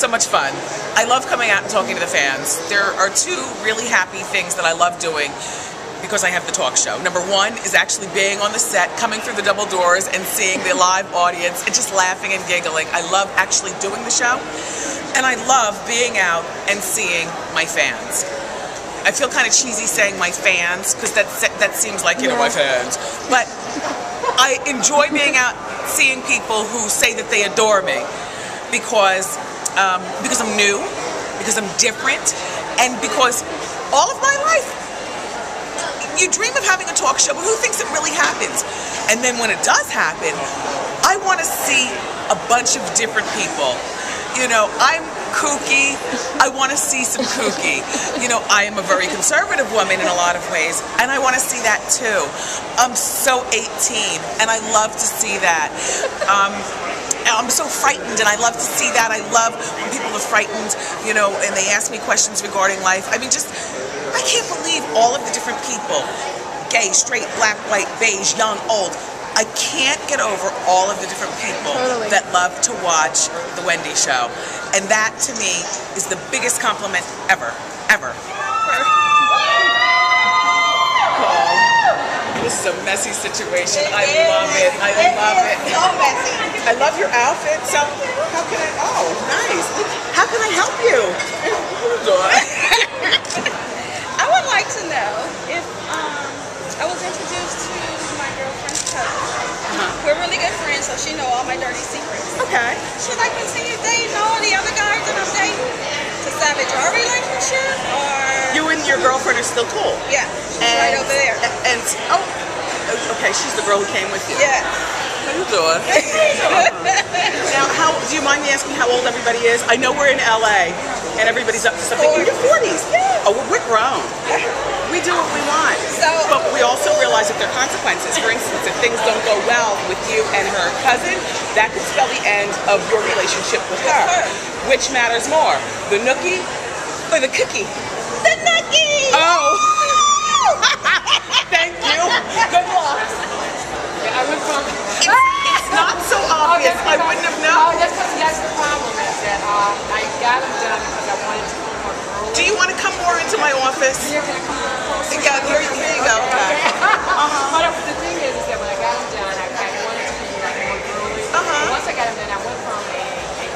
so much fun. I love coming out and talking to the fans. There are two really happy things that I love doing because I have the talk show. Number one is actually being on the set, coming through the double doors and seeing the live audience and just laughing and giggling. I love actually doing the show, and I love being out and seeing my fans. I feel kind of cheesy saying my fans because that seems like, you know, my fans. But I enjoy being out seeing people who say that they adore me because I'm new, because I'm different, and because all of my life, you dream of having a talk show, but who thinks it really happens? And then when it does happen, I want to see a bunch of different people. You know, I'm kooky. I want to see some kooky. You know, I am a very conservative woman in a lot of ways, and I want to see that too. I'm so 18, and I love to see that. I'm so frightened, and I love to see that. I love when people are frightened, you know, and they ask me questions regarding life. I mean, I can't believe all of the different people, gay, straight, black, white, beige, young, old. I can't get over all of the different people that love to watch the Wendy show. And that, to me, is the biggest compliment ever, ever. This is a messy situation. I love it. I love it. So messy. I love your outfit. So, how can I, oh, nice. How can I help you? I would like to know if I was introduced to my girlfriend's cousin. We're really good friends, so she know all my dirty secrets. Okay. Should I continue dating all the other guys that I'm dating to savage our relationship, or You and your girlfriend are still cool? yeah, she's right over there. And oh, okay, she's the girl who came with you. Yeah. How you doing? Now, do you mind me asking how old everybody is? I know we're in LA, and everybody's up to something. In your 40s? Yeah. Oh, we're grown. We do what we want. But we also realize that there are consequences. For instance, if things don't go well with you and her cousin, that could spell the end of your relationship with her. Which matters more, the nookie or the cookie? The nookie! Oh! Thank you. Good luck. I went from. It's not so obvious. I wouldn't have known. Oh, that's the problem is that I got them done because I wanted to come more girly. Do you want to come more into my office? Here, can I come more closer? Yeah, here you go. Okay. But the thing is that when I got them done, I wanted to be like more girly. And once I got them done, I went from a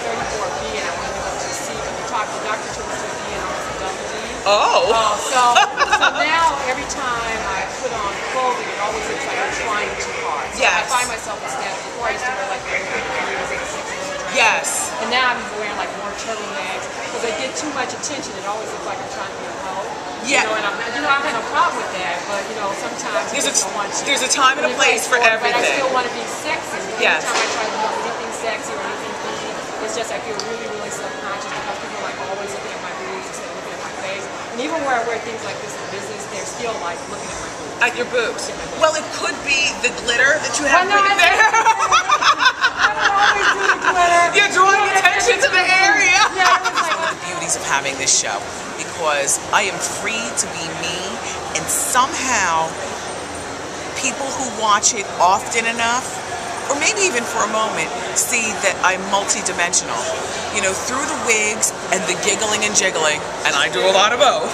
34B and I went to go to C. When you talk to Dr. to a C and almost a double D. So now every time I put on clothing, it always looks like I'm trying too hard. So I find myself instead, before I used to wear like very big heels and sexy little dresses. Yes. And now I'm wearing like more turtlenecks because they get too much attention. It always looks like I'm trying to be a hoe. Yeah. You know, and I have no problem with that, but you know, sometimes there's a time and a place for everything. But I still want to be sexy. Yes. Every time I try to do anything sexy or anything easy, it's just I feel really, really subconscious because people are like always looking at my boobs instead of looking at my face. And even where I wear things like this in business, they're still like looking at my boobs. At your boobs. Well, it could be the glitter that you have Well, no, put there. I don't always do the glitter. You're drawing attention to the area. Yeah, it's like, One of the beauties of having this show, because I am free to be me, and somehow people who watch it often enough, or maybe even for a moment, see that I'm multi-dimensional. You know, through the wigs and the giggling and jiggling, and I do a lot of both,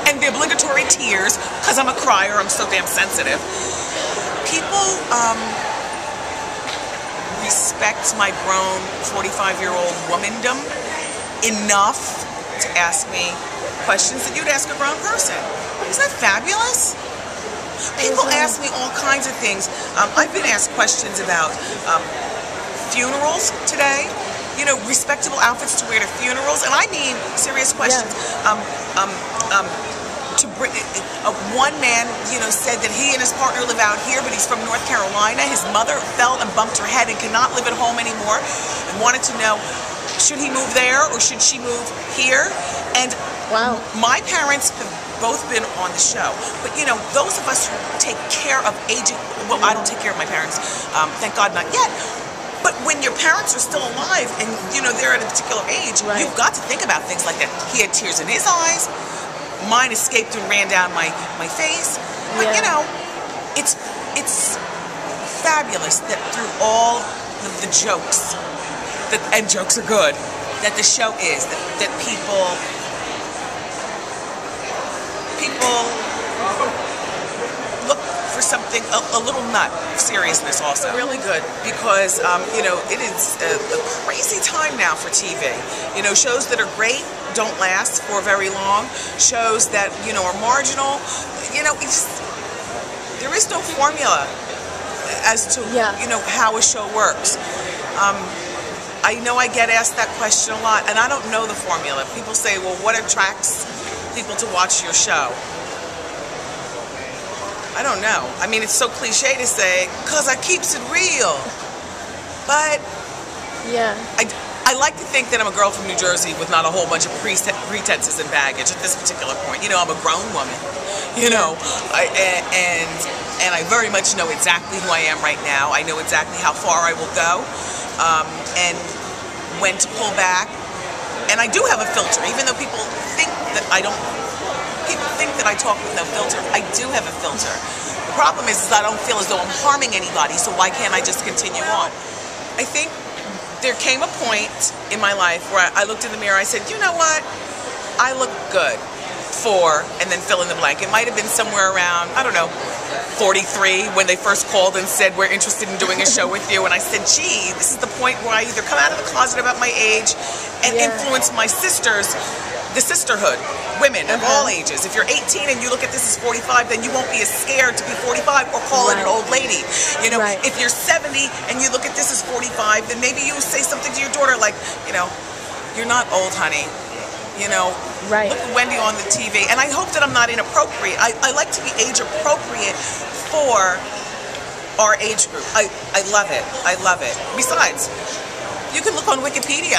and the obligatory tears, because I'm a crier, I'm so damn sensitive. People respect my grown 45-year-old womandom enough to ask me questions that you'd ask a grown person. Isn't that fabulous? People ask me all kinds of things. I've been asked questions about funerals today. You know, respectable outfits to wear to funerals, and I mean serious questions. One man, you know, said that he and his partner live out here, but he's from North Carolina. His mother fell and bumped her head and cannot live at home anymore, and wanted to know, should he move there or should she move here? And my parents have both been on the show, but you know, those of us who take care of aging, well, I don't take care of my parents, thank God not yet. But when your parents are still alive and, you know, they're at a particular age, you've got to think about things like that. He had tears in his eyes. Mine escaped and ran down my face. But, you know, it's fabulous that through all of the jokes, and jokes are good, that the show is, that people look for something a little nut seriousness also. Really good because you know, it is a crazy time now for TV. You know, shows that are great don't last for very long. Shows that, you know, are marginal, you know, there is no formula as to you know, how a show works. I know I get asked that question a lot, and I don't know the formula. People say, well, what attracts people to watch your show? I don't know. I mean, it's so cliche to say, because I keeps it real. But I like to think that I'm a girl from New Jersey with not a whole bunch of pretenses and baggage at this particular point. You know, I'm a grown woman, you know, and I very much know exactly who I am right now. I know exactly how far I will go, and when to pull back. And I do have a filter, even though people think that I don't. People think that I talk with no filter. I do have a filter. The problem is I don't feel as though I'm harming anybody, so why can't I just continue on? I think there came a point in my life where I looked in the mirror, I said, you know what? I look good for, and then fill in the blank. It might have been somewhere around, I don't know, 43 when they first called and said, we're interested in doing a show with you. And I said, gee, this is the point where I either come out of the closet about my age and influence my sisters, the sisterhood, women of all ages. If you're 18 and you look at this as 45, then you won't be as scared to be 45 or call it an old lady. You know, if you're 70 and you look at this as 45, then maybe you say something to your daughter like, you know, you're not old, honey. You know, look at Wendy on the TV. And I hope that I'm not inappropriate. I like to be age appropriate for our age group. I love it. I love it. Besides, you can look on Wikipedia.